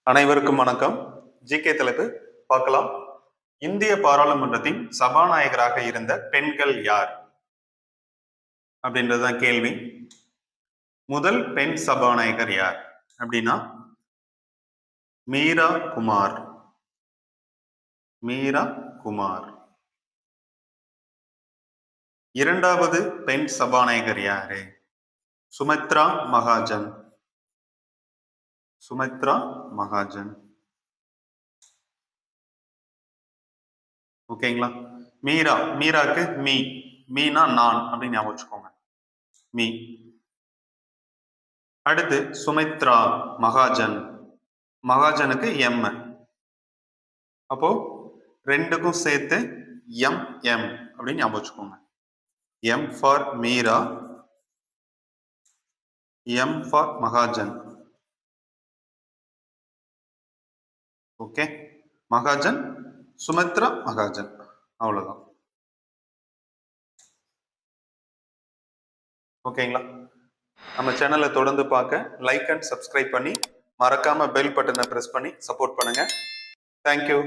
அனைவருக்கும் வணக்கம். ஜிகே தலைப்பு பார்க்கலாம். இந்திய பாராளுமன்றத்தின் சபாநாயகராக இருந்த பெண்கள் யார் அப்படின்றதுதான் கேள்வி. முதல் பெண் சபாநாயகர் யார் அப்படின்னா மீரா குமார். மீரா குமார். இரண்டாவது பெண் சபாநாயகர் யாரு? சுமித்ரா மகாஜன். சுமித்ரா மகாஜன். ஓகேங்களா? மீராக்கு மீனா நான் அப்படின்னு ஞாபகம் வச்சுக்கோங்க. மீ. அடுத்து சுமித்ரா மகாஜன். மகாஜனுக்கு எம். அப்போ ரெண்டுக்கும் சேர்த்து எம் அப்படின்னு ஞாபகம் வச்சுக்கோங்க. M for Meera, M for Mahajan. Okay, Mahajan, Sumitra Mahajan, அவ்வளவுதான். ஓகேங்களா? நம்ம சேனலை தொடர்ந்து பார்க்க லைக் அண்ட் சப்ஸ்கிரைப் பண்ணி மறக்காம பெல் பட்டனை பிரஸ் பண்ணி சப்போர்ட் பண்ணுங்க. தேங்க்யூ.